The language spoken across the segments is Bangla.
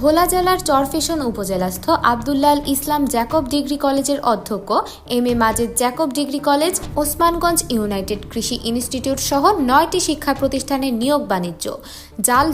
ভোলা জেলার চরফ্যাশন উপজেলাস্থ আব্দুল্লাহ আল ইসলাম জ্যাকব ডিগ্রি কলেজের অধ্যক্ষ এম.এ. Majed Jacob degree college, Osmanganj united কৃষি ইনস্টিটিউট সহ 9টি শিক্ষা প্রতিষ্ঠানের নিয়োগ বাণিজ্য,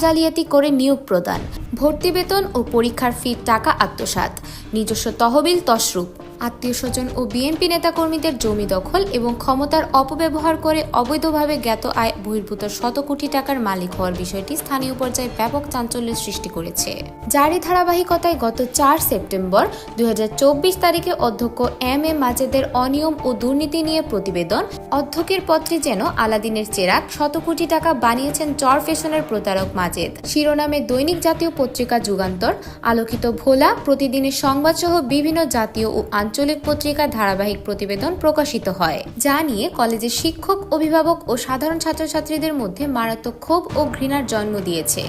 জালিয়াতি করে নিয়োগ প্রদান, ভর্তি বেতন ও পরীক্ষার ফির টাকা আত্মসাৎ, নিজস্ব তহবিল তছরূপ, আত্মীয়স্বজন ও বিএনপি নেতাকর্মীদের জমি দখল এবং ক্ষমতার অপব্যবহার করে অবৈধভাবে জ্ঞাত আয় বহির্ভূত শত কোটি টাকার মালিক হওয়ার বিষয়টি স্থানীয় পর্যায়ে ব্যাপক চাঞ্চল্যের সৃষ্টি করেছে। যারই ধারাবাহিকতায় গত 4 সেপ্টেম্বর 2024 তারিখে অধ্যক্ষ এম.এ. মাজেদের অনিয়ম ও দুর্নীতি নিয়ে প্রতিবেদন, অধ্যক্ষের পত্রে যেন আলাদিনের চেরাগ, শত কোটি টাকা বানিয়েছেন চরফ্যাশনের প্রতারক মাজেদ শিরোনামে দৈনিক জাতীয় পত্রিকা যুগান্তর, আলোকিত ভোলা, প্রতিদিনের সংবাদ সহ বিভিন্ন জাতীয় ও আঞ্চলিক পত্রিকার ধারাবাহিক প্রতিবেদন প্রকাশিত হয়, যা নিয়ে কলেজের শিক্ষক, অভিভাবক ও সাধারণ ছাত্রছাত্রীদের মধ্যে মারাত্মক ক্ষোভ ও ঘৃণার জন্ম দিয়েছে।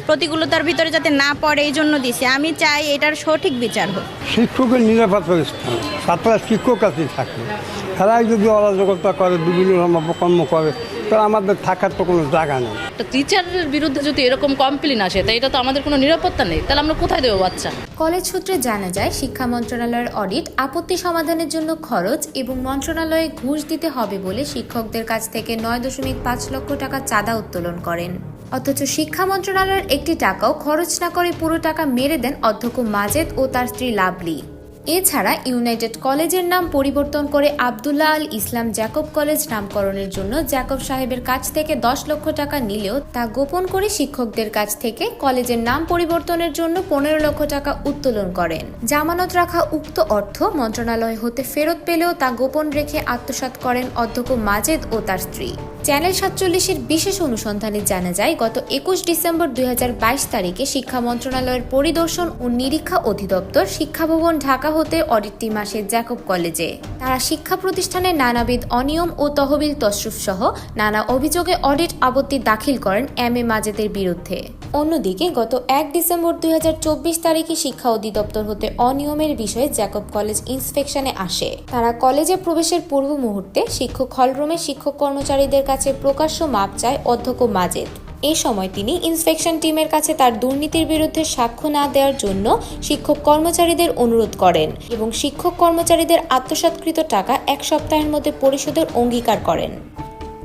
প্রতিকূলতার ভিতরে যাতে না পড়ে এই জন্য দিছে। আমি চাই এটার সঠিক বিচার হোক। শিক্ষকের নিরাপত্তা স্থান, ছাত্ররা শিক্ষক কাছে থাকে, তারাই যদি অরাজকতা করে, বিভিন্ন কর্ম করে, তাহলে আমাদের থাকার তো কোনো জায়গা নেই। টিচারের বিরুদ্ধে যদি এরকম কমপ্লেন আসে, তাই এটা তো আমাদের কোনো নিরাপত্তা নেই, তাহলে আমরা কোথায় দেবো বাচ্চা? কলেজ সূত্রে জানা যায়, শিক্ষা মন্ত্রণালয়ের অডিট, আপত্তি সমাধানের জন্য খরচ এবং মন্ত্রণালয়ে ঘুষ দিতে হবে বলে শিক্ষকদের কাছ থেকে 9.5 লক্ষ টাকা চাঁদা উত্তোলন করেন। অথচ শিক্ষা মন্ত্রণালয়ের একটি টাকাও খরচ না করে পুরো টাকা মেরে দেন অধ্যক্ষ মাজেদ ও তার স্ত্রী লাভলি। এছাড়া ইউনাইটেড কলেজের নাম পরিবর্তন করে আব্দুল্লাহ আল ইসলাম জ্যাকব কলেজ নামকরণের জন্য জ্যাকব সাহেবের কাছ থেকে 10 লক্ষ টাকা নিলেও তা গোপন করে শিক্ষকদের কাছ থেকে কলেজের নাম পরিবর্তনের জন্য 15 লক্ষ টাকা উত্তোলন করেন। জামানত রাখা উক্ত অর্থ মন্ত্রণালয় হতে ফেরত পেলেও তা গোপন রেখে আত্মসাৎ করেন অধ্যক্ষ মাজেদ ও তার স্ত্রী। চ্যানেল 47-এর বিশেষ অনুসন্ধানে জানা যায়, গত 21 ডিসেম্বর 2022 তারিখে শিক্ষা মন্ত্রণালয়ের পরিদর্শন ও নিরীক্ষা অধিদপ্তর শিক্ষা ভবন ঢাকা হতে অডিট টিম আসে জ্যাকব কলেজে। তারা শিক্ষা প্রতিষ্ঠানে নানাবিধ অনিয়ম ও তহবিল তছরূপ সহ নানা অভিযোগে অডিট আপত্তি দাখিল করেন এম.এ. মাজেদের বিরুদ্ধে। অন্যদিকে গত 1 ডিসেম্বর 2024 তারিখে শিক্ষা অধিদপ্তর হতে অনিয়মের বিষয়ে জ্যাকব কলেজ ইন্সপেকশনে আসে। তারা কলেজে প্রবেশের পূর্ব মুহূর্তে শিক্ষক হলরুমে শিক্ষক কর্মচারীদের কাছে প্রকাশ্য মাপ চায় অধ্যক্ষ মাজেদ। এই সময় তিনি ইন্সপেকশন টিমের কাছে তার দুর্নীতির বিরুদ্ধে সাক্ষ্য না দেওয়ার জন্য শিক্ষক কর্মচারীদের অনুরোধ করেন এবং শিক্ষক কর্মচারীদের আত্মসাৎকৃত টাকা 1 সপ্তাহের মধ্যে পরিশোধের অঙ্গীকার করেন।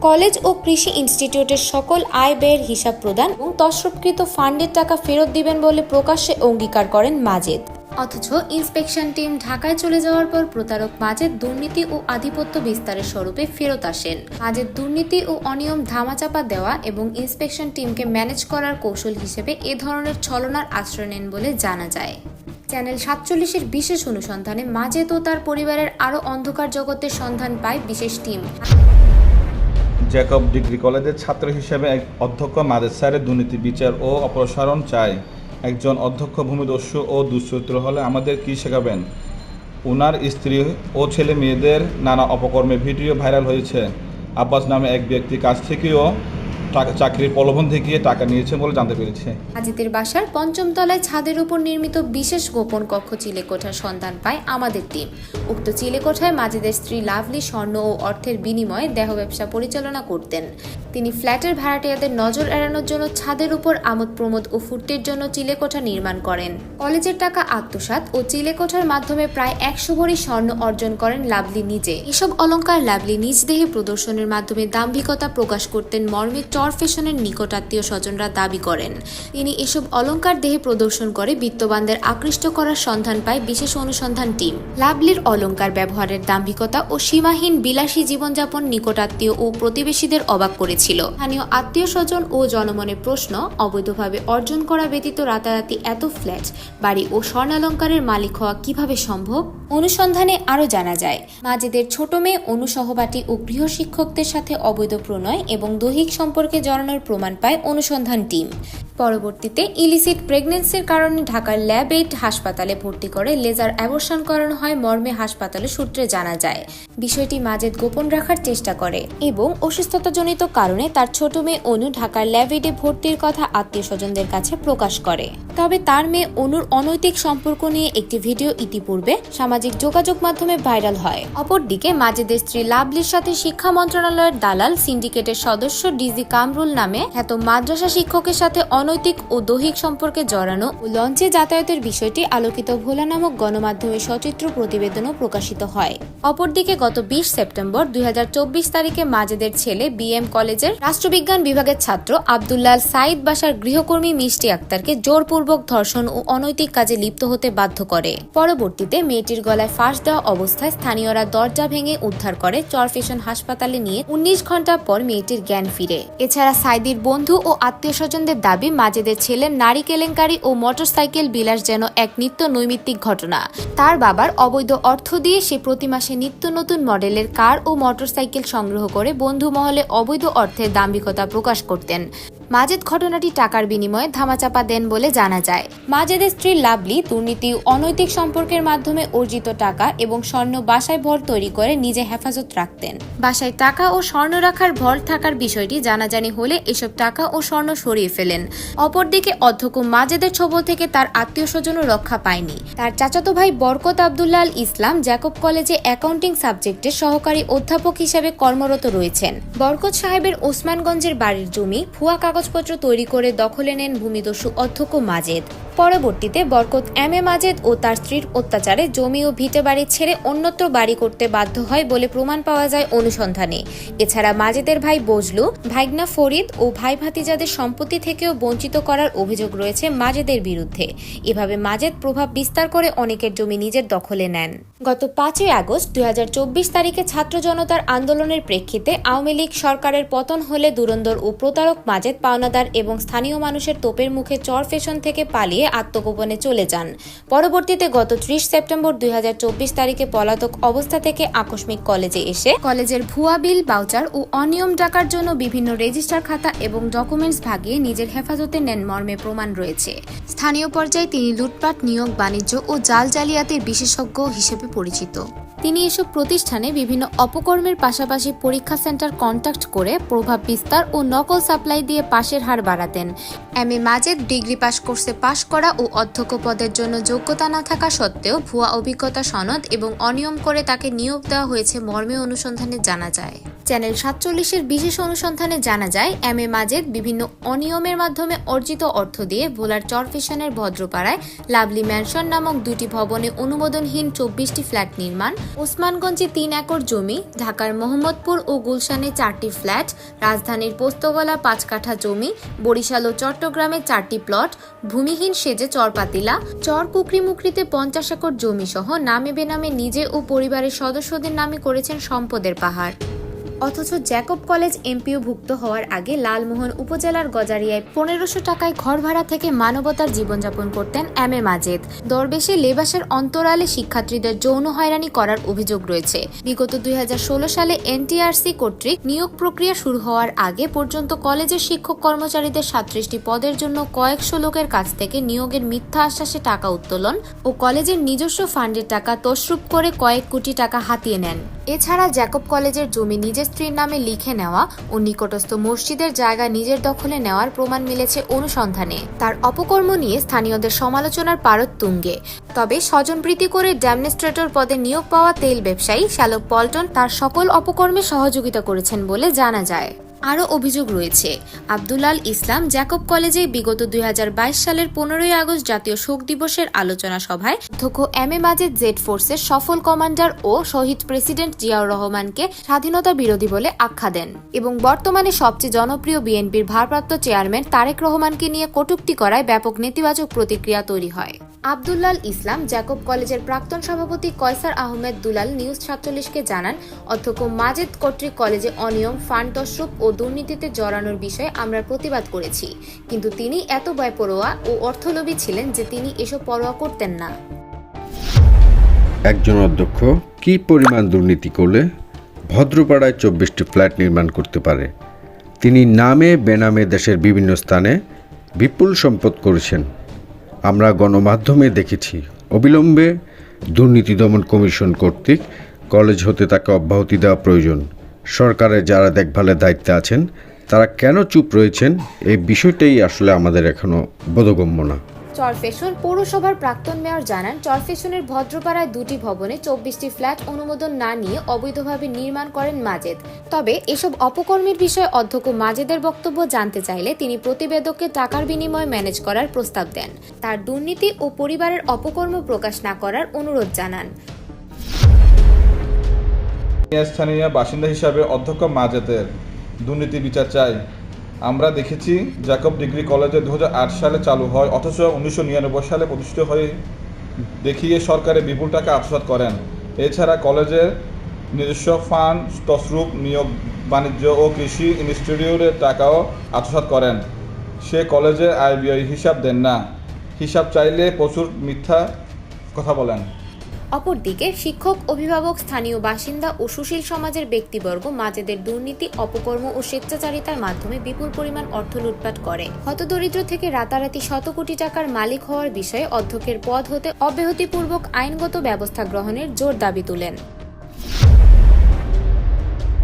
কলেজ ও কৃষি ইনস্টিটিউটের সকল আয় ব্যয়ের হিসাব প্রদান এবং তছরূপকৃত ফান্ডের টাকা ফেরত দিবেন বলে প্রকাশ্যে অঙ্গীকার করেন মাজেদ। অথচ ইন্সপেকশন টিম ঢাকায় চলে যাওয়ার পর প্রতারক মাজেদ দুর্নীতি ও আধিপত্য বিস্তারের স্বরূপে ফেরত আসেন। মাজেদ দুর্নীতি ও অনিয়ম ধামাচাপা দেওয়া এবং ইন্সপেকশন টিমকে ম্যানেজ করার কৌশল হিসেবে এ ধরনের ছলনার আশ্রয় নেন বলে জানা যায়। চ্যানেল 47-এর বিশেষ অনুসন্ধানে মাজেদ ও তার পরিবারের আরও অন্ধকার জগতের সন্ধান পায় বিশেষ টিম। জ্যাকব ডিগ্রি কলেজের ছাত্র হিসেবে এক অধ্যক্ষ মাজেদ স্যারের দুর্নীতি বিচার ও অপসারণ চায়। একজন অধ্যক্ষ ভূমিদস্যু ও দুশ্চরিত্র হলে আমাদের কি শেখাবেন? ওনার স্ত্রী ও ছেলে মেয়েদের নানা অপকর্মের ভিডিও ভাইরাল হয়েছে। আব্বাস নামে এক ব্যক্তির কাছ থেকেও চাকরির প্রলোভন দেখিয়ে টাকা নিয়েছে বলে জানতে পেরেছে। মাজেদের বাসার 5ম তলায় ছাদের উপর নির্মিত বিশেষ গোপন কক্ষ চিলেকোঠার সন্ধান পায় আমাদের টিম। উক্ত চিলেকোঠায় মাজেদের স্ত্রী লাভলি স্বর্ণ ও অর্থের বিনিময়ে দেহ ব্যবসা পরিচালনা করতেন। তিনি ফ্ল্যাটের ভাড়াটিয়াদের নজর এড়ানোর জন্য ছাদের উপর আমোদ প্রমোদ ও ফুর্তির জন্য চিলেকোঠা নির্মাণ করেন। কলেজের টাকা আত্মসাৎ ও চিলেকোঠার মাধ্যমে প্রায় 100 ভরি স্বর্ণ অর্জন করেন লাভলি নিজে। এসব অলংকার লাভলি নিজ দেহে প্রদর্শনের মাধ্যমে দাম্ভিকতা প্রকাশ করতেন মর্মে চরফ্যাশনের নিকট আত্মীয় স্বজনরা দাবি করেন। তিনি এসব অলংকার দেহে প্রদর্শন করে বিত্তবানদের আকৃষ্ট করার সন্ধান পায় বিশেষ অনুসন্ধান টিম। লাভলির অলংকার ব্যবহারের দাম্ভিকতা ও সীমাহীন বিলাসী জীবনযাপন নিকট আত্মীয় ও প্রতিবেশীদের অবাক করেছিল। স্থানীয় আত্মীয় স্বজন ও জনমনের প্রশ্ন, অবৈধভাবে অর্জন করা ব্যতীত রাতারাতি এত ফ্ল্যাট, বাড়ি ও স্বর্ণালংকারের মালিক হওয়া কিভাবে সম্ভব? অনুসন্ধানে আরও জানা যায়, মাজেদের ছোট মেয়ে অনুসহপাঠী ও গৃহ শিক্ষকদের সাথে অবৈধ প্রণয় এবং দৈহিক সম্পর্কে জড়ানোর প্রমাণ পায় অনুসন্ধান টিম। পরবর্তীতে ইলিসিট প্রেগন্যান্সির কারণে ঢাকার ল্যাব 8 হাসপাতালে ভর্তি করে লেজার অ্যাবর্শন করানো হয় মর্মে হাসপাতালের সূত্রে জানা যায়। বিষয়টি মাজেদ গোপন রাখার চেষ্টা করে এবং অসুস্থতাজনিত কারণে তার ছোট মেয়ে অনু ঢাকার ল্যাব 8-এ ভর্তির কথা আত্মীয় স্বজনদের কাছে প্রকাশ করে। তবে তার মেয়ে অনুর অনৈতিক সম্পর্ক নিয়ে একটি ভিডিও ইতিপূর্বে সামাজিক যোগাযোগ মাধ্যমে ভাইরাল হয়। অপরদিকে মাজেদের স্ত্রী লাভলির সাথে শিক্ষা মন্ত্রণালয়ের দালাল সিন্ডিকেটের সদস্য ডিজি কামরুল নামে খ্যাত মাদ্রাসা শিক্ষকের সাথে অনৈতিক ও দৈহিক সম্পর্কে জড়ানো ও লঞ্চে যাতায়াতের বিষয়টি আলোকিত ভোলা নামক গণমাধ্যমে সচিত্র প্রতিবেদনও প্রকাশিত হয়। অপরদিকে গত 20 সেপ্টেম্বর 2024 তারিখে মাজেদের ছেলে বিএম কলেজের রাষ্ট্রবিজ্ঞান বিভাগের ছাত্র আব্দুল্লাহ সাইদ বাসার গৃহকর্মী মিষ্টি আক্তারকে জোরপূর্বক ধর্ষণ ও অনৈতিক কাজে লিপ্ত হতে বাধ্য করে। পরবর্তীতে মেয়েটির গলায় ফাঁস দেওয়া অবস্থায় স্থানীয়রা দরজা ভেঙে উদ্ধার করে চরফ্যাশন হাসপাতালে নিয়ে 19 ঘন্টা পর মেয়েটির জ্ঞান ফিরে। এছাড়া সাইদির বন্ধু ও আত্মীয় স্বজনদের দাবি মাজেদের ছেলের নারী কেলেঙ্কারি ও মোটরসাইকেল বিলাস যেন এক নিত্য নৈমিত্তিক ঘটনা। তার বাবার অবৈধ অর্থ দিয়ে সে প্রতি মাসে নিত্য নতুন মডেলের কার ও মোটরসাইকেল সংগ্রহ করে বন্ধু মহলে অবৈধ অর্থের দাম্ভিকতা প্রকাশ করতেন। মাজেদ ঘটনাটি টাকার বিনিময়ে ধামাচাপা দেন বলে জানা যায়। মাজেদের স্ত্রী লাভলি দুর্নীতি ও অনৈতিক সম্পর্কের মাধ্যমে অর্জিত টাকা এবং স্বর্ণ বাসায় ভর তৈরি করে নিজে হেফাজত রাখতেন। বাসায় টাকা ও স্বর্ণ রাখার ভর থাকার বিষয়টি জানাজানি হলে এসব টাকা ও স্বর্ণ সরিয়ে ফেলেন। অপরদিকে অধ্যক্ষ মাজেদের ছবল থেকে তার আত্মীয় স্বজনও রক্ষা পায়নি। তার চাচাতো ভাই বরকত আব্দুল্লাহ আল ইসলাম জ্যাকব কলেজে অ্যাকাউন্টিং সাবজেক্টের সহকারী অধ্যাপক হিসেবে কর্মরত রয়েছেন। বরকত সাহেবের ওসমানগঞ্জের বাড়ির জমি ভুয়া কাগজপত্র তৈরি করে দখলে নেন ভূমিদস্যু অধ্যক্ষ মাজেদ। পরবর্তীতে বরকত এম এ মাজেদ ও তার স্ত্রীর অত্যাচারে জমি ও ভিটে বাড়ি ছেড়ে অন্যত্র বাড়ি করতে বাধ্য হয় বলে প্রমাণ পাওয়া যায় অনুসন্ধানে। এছাড়া মাজেদের ভাই বজলু, ভাইগনা ফরিদ ও ভাই ভাতিজাদের সম্পত্তি থেকেও বঞ্চিত করার অভিযোগ রয়েছে মাজেদের বিরুদ্ধে। এভাবে মাজেদ প্রভাব বিস্তার করে অনেকের জমি নিজের দখলে নেন। গত 5 আগস্ট 2024 তারিখে ছাত্র জনতার আন্দোলনের প্রেক্ষিতে আওয়ামী লীগ সরকারের পতন হলে দুরন্দর ও প্রতারক মাজেদ পাওনাদার এবং স্থানীয় মানুষের তোপের মুখে চরফ্যাশন থেকে পালিয়ে আত্মগোপনে চলে যান। পরবর্তীতে গত 30 সেপ্টেম্বর 2024 তারিখে পলাতক অবস্থা থেকে আকস্মিক কলেজে এসে কলেজের ভুয়া বিল, বাউচার ও অনিয়ম ডাকার জন্য বিভিন্ন রেজিস্টার খাতা এবং ডকুমেন্টস ভাগিয়ে নিজের হেফাজতে নেন মর্মে প্রমাণ রয়েছে। স্থানীয় পর্যায়ে তিনি লুটপাট, নিয়োগ, বাণিজ্য ও জাল জালিয়াতির বিশেষজ্ঞ হিসেবে পরিচিত। তিনি এসব প্রতিষ্ঠানে বিভিন্ন অপকর্মের পাশাপাশি পরীক্ষা সেন্টার কন্ট্যাক্ট করে প্রভাব বিস্তার ও নকল সাপ্লাই দিয়ে পাশের হার বাড়াতেন। M A Majed degree pass কোর্সে পাশ করা ও অধ্যক্ষ পদের জন্য যোগ্যতা না থাকা সত্ত্বেও ভুয়া অভিজ্ঞতা সনদ এবং অনিয়ম করে তাকে নিয়োগ দেওয়া হয়েছে মর্মে অনুসন্ধানে জানা যায়। চ্যানেল 47-এর বিশেষ অনুসন্ধানে জানা যায় এম এ মাজেদ বিভিন্ন অনিয়মের মাধ্যমে অর্জিত অর্থ দিয়ে ভোলার চরফ্যাশনের ভদ্রপাড়ায় লাভলি ম্যানশন নামক 2টি ভবনে অনুমোদনহীন 24টি ফ্ল্যাট নির্মাণ, ওসমানগঞ্জে 3 একর জমি, ঢাকার মোহাম্মদপুর ও গুলশানে 4টি ফ্ল্যাট, রাজধানীর পোস্তগোলা 5 কাঠা জমি, বরিশাল ও চট্টগ্রামে 4টি প্লট, ভূমিহীন সেজে চরপাতিলা, চর কুকরিমুকরিতে 50 একর জমি সহ নামে বেনামে নিজে ও পরিবারের সদস্যদের নামে করেছেন সম্পদের পাহাড়। অথচ জ্যাকব কলেজ এমপিওভুক্ত হওয়ার আগে লালমোহন উপজেলার গজারিয়ায় 1500 টাকায় ঘর ভাড়া থেকে মানবতার জীবনযাপন করতেন এম এ মাজেদ। দরবেশে লেবাসের অন্তরালে শিক্ষার্থীদের যৌন হয়রানি করার অভিযোগ রয়েছে। বিগত 2016 সালে এনটিআরসি কর্তৃক নিয়োগ প্রক্রিয়া শুরু হওয়ার আগে পর্যন্ত কলেজের শিক্ষক কর্মচারীদের 37টি পদের জন্য কয়েকশো লোকের কাছ থেকে নিয়োগের মিথ্যা আশ্বাসে টাকা উত্তোলন ও কলেজের নিজস্ব ফান্ডের টাকা তছরূপ করে কয়েক কোটি টাকা হাতিয়ে নেন। এছাড়া জ্যাকব কলেজের জমি নিজের স্ত্রীর নামে লিখে নেওয়া ও নিকটস্থ মসজিদের জায়গা নিজের দখলে নেওয়ার প্রমাণ মিলেছে অনুসন্ধানে। তার অপকর্ম নিয়ে স্থানীয়দের সমালোচনার পারদ তুঙ্গে। তবে স্বজনপ্রীতি করে ডেমনস্ট্রেটর পদে নিয়োগ পাওয়া তেল ব্যবসায়ী শ্যালক পল্টন তার সকল অপকর্মে সহযোগিতা করেছেন বলে জানা যায়। আরও অভিযোগ রয়েছে, আব্দুল্লাহ আল ইসলাম জ্যাকব কলেজে বিগত 2022 সালের 15 আগস্ট জাতীয় শোক দিবসের আলোচনা সভায় অধ্যক্ষ এম এ মাজেদ জেড ফোর্সের সফল কমান্ডার ও শহীদ প্রেসিডেন্ট জিয়াউর রহমানকে স্বাধীনতা বিরোধী বলে আখ্যা দেন এবং বর্তমানে সবচেয়ে জনপ্রিয় বিএনপির ভারপ্রাপ্ত চেয়ারম্যান তারেক রহমানকে নিয়ে কটূক্তি করায় ব্যাপক নেতিবাচক প্রতিক্রিয়া তৈরি হয়। আব্দুল্লাহ আল ইসলাম জ্যাকব কলেজের প্রাক্তন সভাপতি কয়সার আহমেদ দুলাল নিউজ 47কে জানান, অধ্যক্ষ মাজেদ কর্তৃক কলেজে অনিয়ম, ফান্ড তছরূপ ও দুর্নীতিতে জড়ানোর বিষয়ে আমরা প্রতিবাদ করেছি, কিন্তু তিনি এত ব্যয়পরোয়া ও অর্থলোভী ছিলেন যে তিনি এসব পরোয়া করতেন না। একজন অধ্যক্ষ কি পরিমাণ দুর্নীতি করলে ভদ্রপাড়ায় 24টি ফ্ল্যাট নির্মাণ করতে পারে? তিনি নামে বেনামে দেশের বিভিন্ন স্থানে বিপুল সম্পদ করেছেন। আমরা গণমাধ্যমে দেখেছি। অবিলম্বে দুর্নীতি দমন কমিশন কর্তৃক কলেজ হতে তাকে অব্যাহতি দেওয়া প্রয়োজন। সরকারের যারা দেখভালের দায়িত্বে আছেন তারা কেন চুপ রয়েছেন, এই বিষয়টাই আসলে আমাদের এখনো বোধগম্য না। চরফ্যাশন পৌরসভার প্রাক্তন মেয়র জানান, চরফ্যাশনের ভদ্রপাড়ায় 2টি ভবনে 24টি ফ্ল্যাট অনুমোদন না নিয়ে অবৈধভাবে নির্মাণ করেন মাজেদ। তবে এসব অপকর্মের বিষয়ে অধ্যক্ষ মাজেদের বক্তব্য জানতে চাইলে তিনি প্রতিবেদককে টাকার বিনিময়ে ম্যানেজ করার প্রস্তাব দেন। তার দুর্নীতি ও পরিবারের অপকর্ম প্রকাশ না করার অনুরোধ জানান। স্থানীয় বাসিন্দা হিসাবে অধ্যক্ষ মাজেদের দুর্নীতি বিচার চাই। আমরা দেখেছি জ্যাকব ডিগ্রি কলেজে 2008 সালে চালু হয়, অথচ 1999 সালে প্রতিষ্ঠিত হয়ে দেখিয়ে সরকারে বিপুল টাকা আত্মসাৎ করেন। এছাড়া কলেজের নিজস্ব ফান্ড, তসরুপ, নিয়োগ, বাণিজ্য ও কৃষি ইনস্টিটিউটের টাকাও আত্মসাৎ করেন। সে কলেজের আয় ব্যয় হিসাব দেন না, হিসাব চাইলে প্রচুর মিথ্যা কথা বলেন। অপরদিকে শিক্ষক, অভিভাবক, স্থানীয় বাসিন্দা ও সুশীল সমাজের ব্যক্তিবর্গ মাজেদের দুর্নীতি, অপকর্ম ও স্বেচ্ছাচারিতার মাধ্যমে বিপুল পরিমাণ অর্থ লুটপাট করে হতদরিদ্র থেকে রাতারাতি শত কোটি টাকার মালিক হওয়ার বিষয়ে অধ্যক্ষের পদ হতে অব্যাহতিপূর্বক আইনগত ব্যবস্থা গ্রহণের জোর দাবি তুলেন।